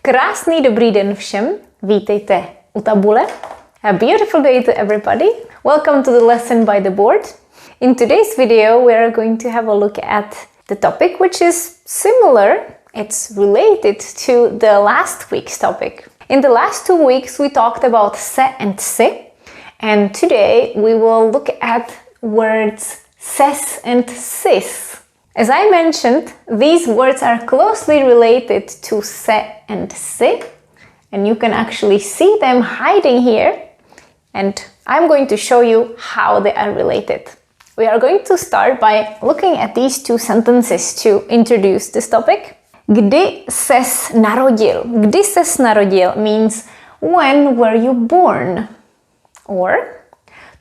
Krásný dobrý den všem, vítejte u tabule. A beautiful day to everybody. Welcome to the lesson by the board. In today's video we are going to have a look at the topic which is similar. It's related to the last week's topic. In the last 2 weeks we talked about se and si, and today we will look at words ses and sis. As I mentioned, these words are closely related to se and si, and you can actually see them hiding here, and I'm going to show you how they are related. We are going to start by looking at these two sentences to introduce this topic. Kdy ses narodil? Kdy ses narodil means when were you born? Or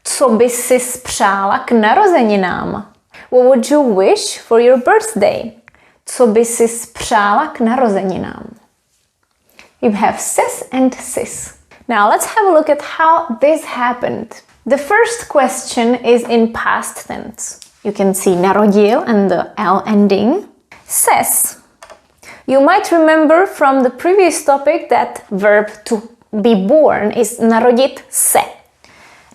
co by si přála k narozeninám? What would you wish for your birthday? Co by si přála k narozeninám? You have ses and sis. Now let's have a look at how this happened. The first question is in past tense. You can see narodil and the L ending. Ses. You might remember from the previous topic that verb to be born is narodit se.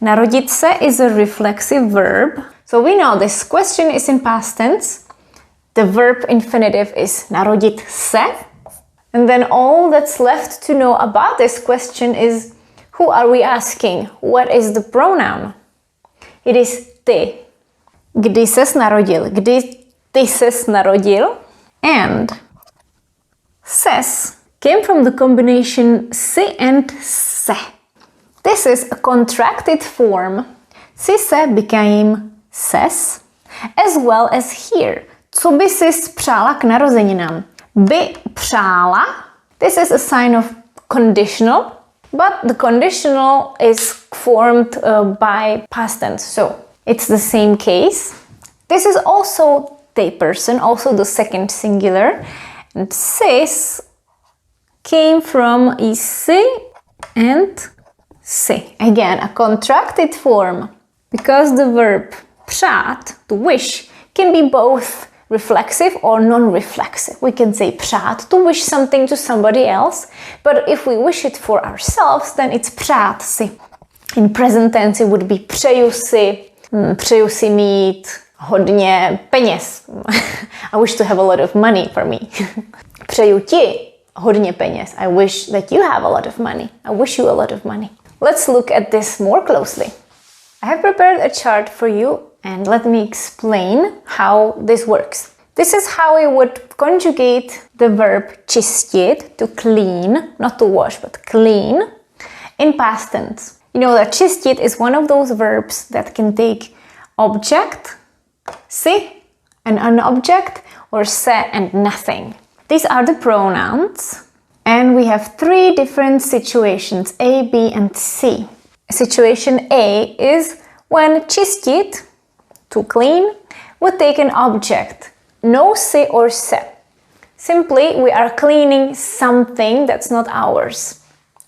Narodit se is a reflexive verb. So we know this question is in past tense. The verb infinitive is narodit se. And then all that's left to know about this question is who are we asking? What is the pronoun? It is ty. Kdy ses narodil? Kdy ty ses narodil? And ses came from the combination si and se. This is a contracted form. Si se became ses, as well as here. Co by si přála k narozeninám? By přála. This is a sign of conditional, but the conditional is formed by past tense, so it's the same case. This is also the person, also the second singular, and sis came from isi and si. Again, a contracted form, because the verb přát, to wish, can be both reflexive or non-reflexive. We can say přát, to wish something to somebody else, but if we wish it for ourselves, then it's přát si. In present tense it would be přeju si mít hodně peněz. I wish to have a lot of money for me. Přeju ti hodně peněz. I wish that you have a lot of money. I wish you a lot of money. Let's look at this more closely. I have prepared a chart for you, and let me explain how this works. This is how we would conjugate the verb čistit, to clean, not to wash, but clean, in past tense. You know that čistit is one of those verbs that can take object, si, and an object, or se and nothing. These are the pronouns, and we have 3 different situations, A, B, and C. Situation A is when čistit, to clean, would take an object, no si or se. Simply, we are cleaning something that's not ours,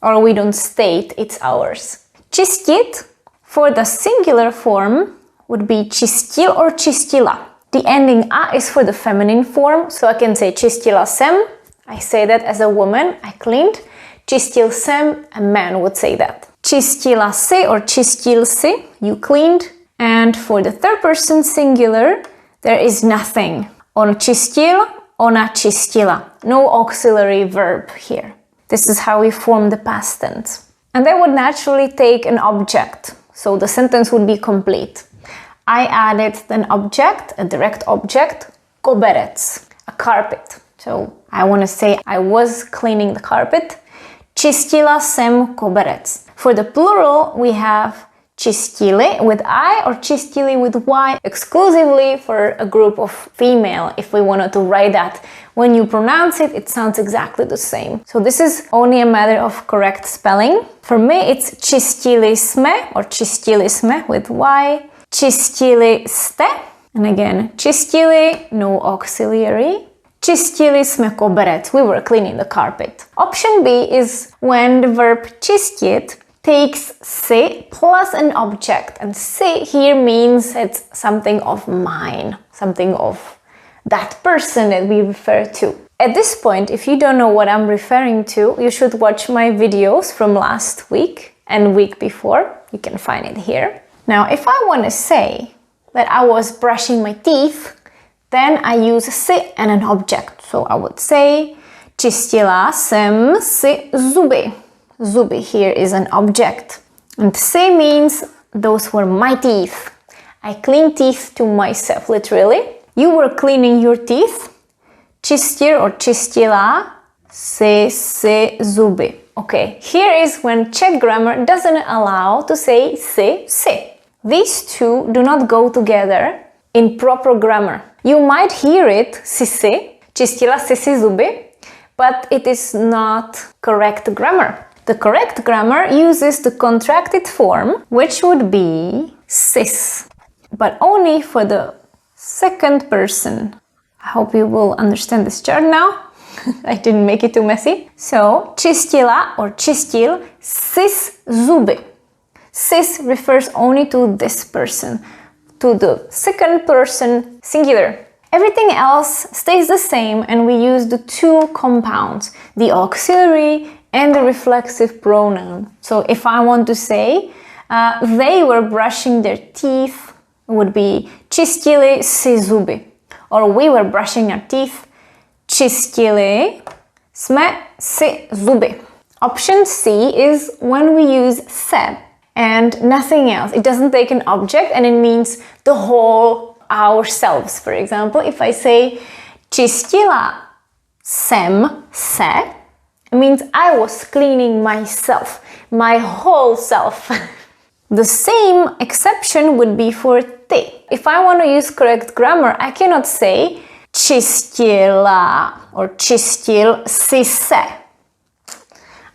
or we don't state it's ours. Čistit, for the singular form, would be čistil or čistila. The ending a is for the feminine form, so I can say čistila jsem. I say that as a woman, I cleaned. Čistil jsem, a man would say that. Čistila si or čistil si, you cleaned. And for the third person singular, there is nothing. On čistil, ona čistila. No auxiliary verb here. This is how we form the past tense. And that would naturally take an object, so the sentence would be complete. I added an object, a direct object, koberec, a carpet. So I want to say I was cleaning the carpet. Čistila jsem koberec. For the plural, we have čistili with I or čistili with Y, exclusively for a group of female. If we wanted to write that, when you pronounce it, it sounds exactly the same. So this is only a matter of correct spelling. For me, it's čistili jsme or čistili jsme with Y. Čistili jste, and again, čistili, no auxiliary. Čistili jsme koberec, we were cleaning the carpet. Option B is when the verb čistit takes si plus an object, and si here means it's something of mine, something of that person that we refer to. At this point, if you don't know what I'm referring to, you should watch my videos from last week and week before. You can find it here. Now, if I want to say that I was brushing my teeth, then I use si and an object. So I would say čistila jsem si zuby. Zuby here is an object. And si means those were my teeth. I clean teeth to myself, literally. You were cleaning your teeth. Čistil or čistila si zuby. Okay, here is when Czech grammar doesn't allow to say si. These two do not go together in proper grammar. You might hear it si, čistila si zuby, but it is not correct grammar. The correct grammar uses the contracted form, which would be sis, but only for the second person. I hope you will understand this chart now. I didn't make it too messy. So, čistila or čistil sis zuby. Sis refers only to this person, to the second person singular. Everything else stays the same and we use the two compounds, the auxiliary and the reflexive pronoun. So if I want to say they were brushing their teeth, it would be čistili si zuby. Or we were brushing our teeth, čistili jsme si zuby. Option C is when we use se and nothing else. It doesn't take an object and it means the whole ourselves. For example, if I say čistila jsem se, it means I was cleaning myself, my whole self. The same exception would be for ty. If I want to use correct grammar, I cannot say čistila or čistil si se.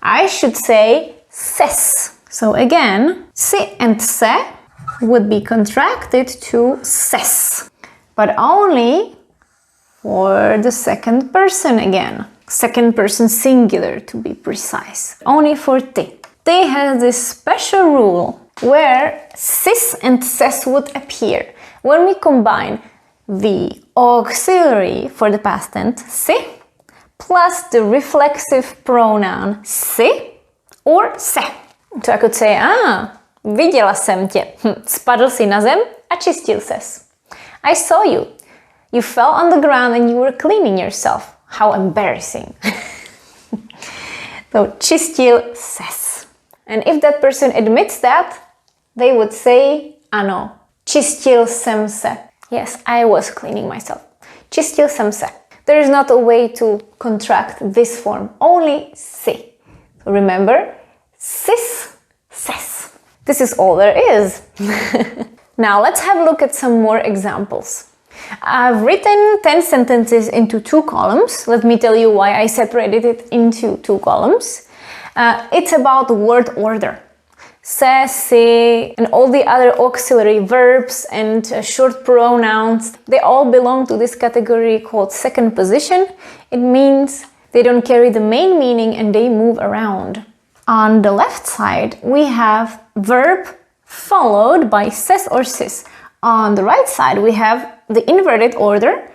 I should say ses. So again, si and se would be contracted to ses, but only for the second person again. Second person singular to be precise. Only for ty. Ty has this special rule where sis and ses would appear when we combine the auxiliary for the past tense si plus the reflexive pronoun si or se. So I could say, viděla jsem tě. Spadl si na zem a čistil ses. I saw you. You fell on the ground and you were cleaning yourself. How embarrassing. So čistil ses. And if that person admits that, they would say, ano, čistil jsem se. Yes, I was cleaning myself. Čistil jsem se. There is not a way to contract this form, only si. So remember, sis, ses. This is all there is. Now let's have a look at some more examples. I've written 10 sentences into 2 columns. Let me tell you why I separated it into 2 columns. It's about word order. Se, si, and all the other auxiliary verbs and short pronouns, they all belong to this category called second position. It means they don't carry the main meaning and they move around. On the left side, we have verb followed by ses or sis. On the right side, we have the inverted order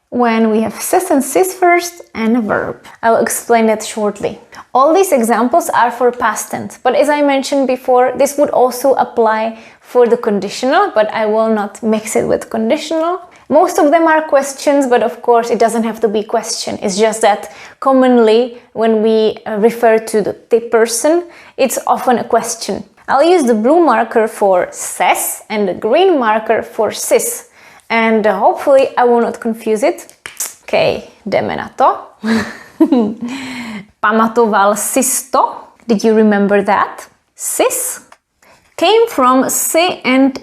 when we have ses and sis first and a verb. I will explain that shortly. All these examples are for past tense, but as I mentioned before, this would also apply for the conditional, but I will not mix it with conditional. Most of them are questions, but of course it doesn't have to be question. It's just that commonly when we refer to the person, it's often a question. I'll use the blue marker for ses and the green marker for sis. And hopefully I will not confuse it. Okay, jdeme na to. Pamatoval sis to? Did you remember that? Sis came from si and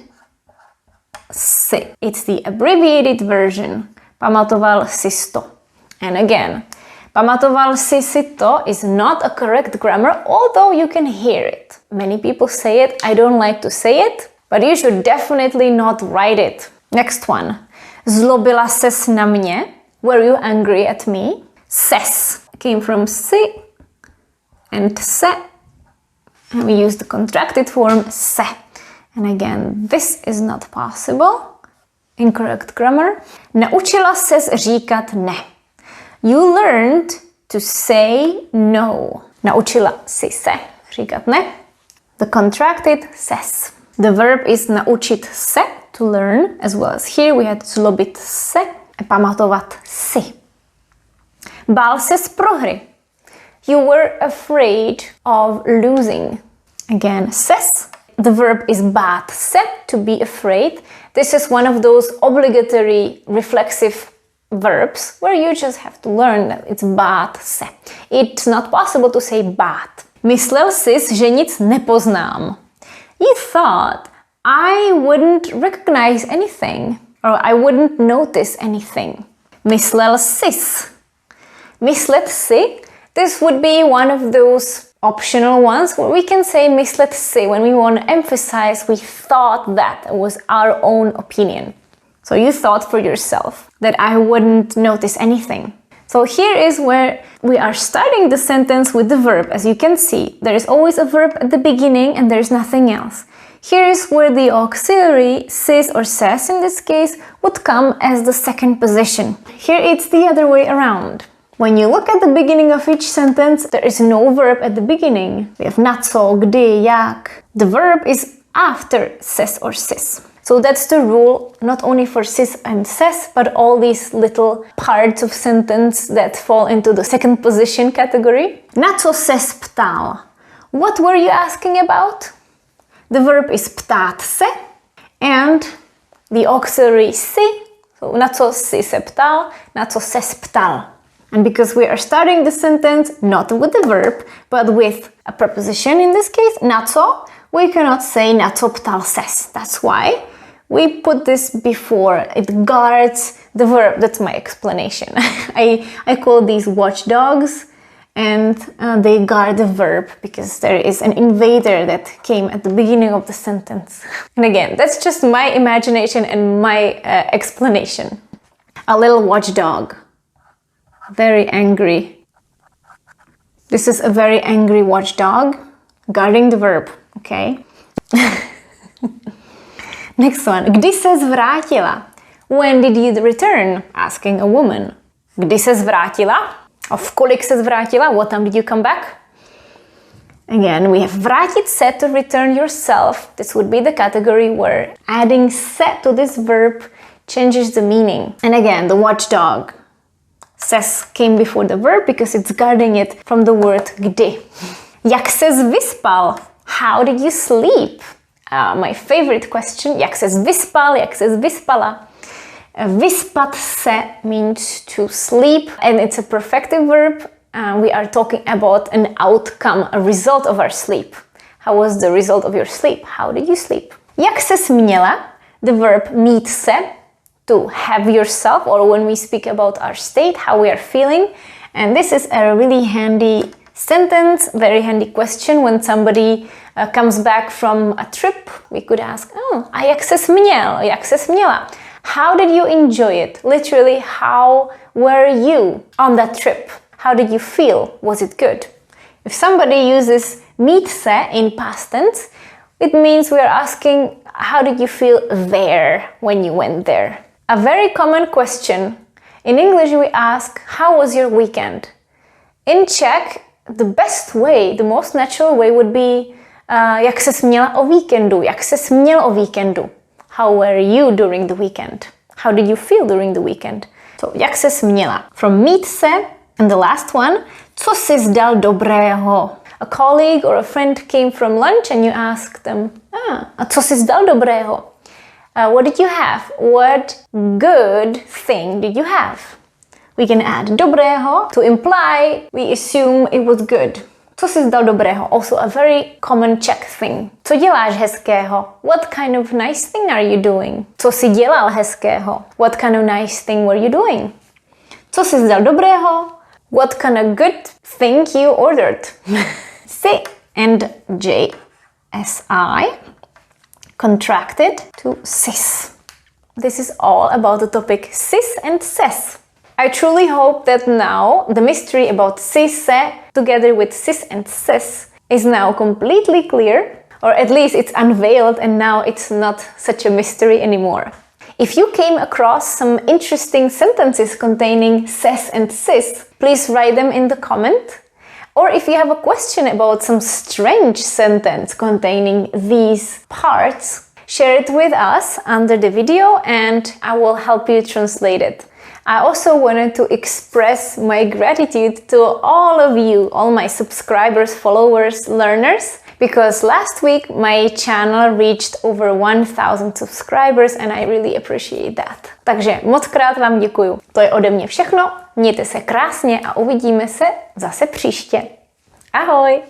si. It's the abbreviated version. Pamatoval sis to. And again, pamatoval si to is not a correct grammar, although you can hear it. Many people say it. I don't like to say it, but you should definitely not write it. Next one. Zlobila ses na mě? Were you angry at me? Ses came from si and se. And we use the contracted form se. And again, this is not possible. Incorrect grammar. Naučila ses říkat ne. You learned to say no. Naučila si se říkat ne. The contracted ses. The verb is naučit se, to learn, as well as here we had zlobit se, pamatovat si. Bál se z prohry. You were afraid of losing. Again, ses. The verb is bát se, to be afraid. This is one of those obligatory reflexive verbs where you just have to learn that it's bát se. It's not possible to say bát. Myslel sis, že nic nepoznám. You thought I wouldn't recognize anything, or I wouldn't notice anything. Myslel sis. Myslet si. This would be one of those optional ones where we can say myslet si when we want to emphasize we thought that it was our own opinion. So you thought for yourself that I wouldn't notice anything. So here is where we are starting the sentence with the verb. As you can see, there is always a verb at the beginning and there's nothing else. Here is where the auxiliary, sis or ses in this case, would come as the second position. Here it's the other way around. When you look at the beginning of each sentence, there is no verb at the beginning. We have na co, kdy, jak. The verb is after ses or sis. So that's the rule not only for sis and ses, but all these little parts of sentence that fall into the second position category. Na co ses ptal? What were you asking about? The verb is ptát se and the auxiliary si. So na co si se ptal, na co ses ptal. And because we are starting the sentence not with the verb, but with a preposition in this case, na co, we cannot say na co ptal ses. That's why we put this before. It guards the verb. That's my explanation. I call these watchdogs, and they guard the verb because there is an invader that came at the beginning of the sentence. And again, that's just my imagination and my explanation. A little watchdog. Very angry. This is a very angry watchdog guarding the verb, okay? Next one. Kdy ses vrátila? When did you return? Asking a woman. Kdy ses vrátila? Of kolik ses vrátila? What time did you come back? Again, we have vrátit se, to return yourself. This would be the category where adding se to this verb changes the meaning. And again, the watchdog. Ses came before the verb because it's guarding it from the word kdy. Jak ses vyspal? How did you sleep? My favorite question. Jak ses vyspal? Jak ses vyspala? Vyspat se means to sleep, and it's a perfective verb. We are talking about an outcome, a result of our sleep. How was the result of your sleep? How did you sleep? Jak ses měla? The verb mít se, to have yourself, or when we speak about our state, how we are feeling. And this is a really handy sentence, very handy question when somebody comes back from a trip. We could ask, a jak ses měl? Jak ses měla? How did you enjoy it? Literally, how were you on that trip? How did you feel? Was it good? If somebody uses mít se in past tense, it means we are asking, how did you feel there when you went there? A very common question. In English we ask, how was your weekend? In Czech, the best way, the most natural way would be, jak ses měla o víkendu? Jak ses měl o víkendu? How were you during the weekend? How did you feel during the weekend? So, jak ses měla? From mít se, and the last one, co sis dal dobrého? A colleague or a friend came from lunch and you asked them, a co sis dal dobrého? What did you have? What good thing did you have? We can add dobrého to imply we assume it was good. Co sis dal dobrého? Also a very common Czech thing. Co děláš hezkého? What kind of nice thing are you doing? Co si dělal hezkého? What kind of nice thing were you doing? Co sis dal dobrého? What kind of good thing you ordered? Si and JSI contracted to sis. This is all about the topic sis and ses. I truly hope that now the mystery about sis, se, together with sis and sis is now completely clear, or at least it's unveiled and now it's not such a mystery anymore. If you came across some interesting sentences containing ses and sis, please write them in the comment. Or if you have a question about some strange sentence containing these parts, share it with us under the video and I will help you translate it. I also wanted to express my gratitude to all of you, all my subscribers, followers, learners, because last week my channel reached over 1000 subscribers and I really appreciate that. Takže moc krát vám děkuju. To je ode mě všechno, mějte se krásně a uvidíme se zase příště. Ahoj!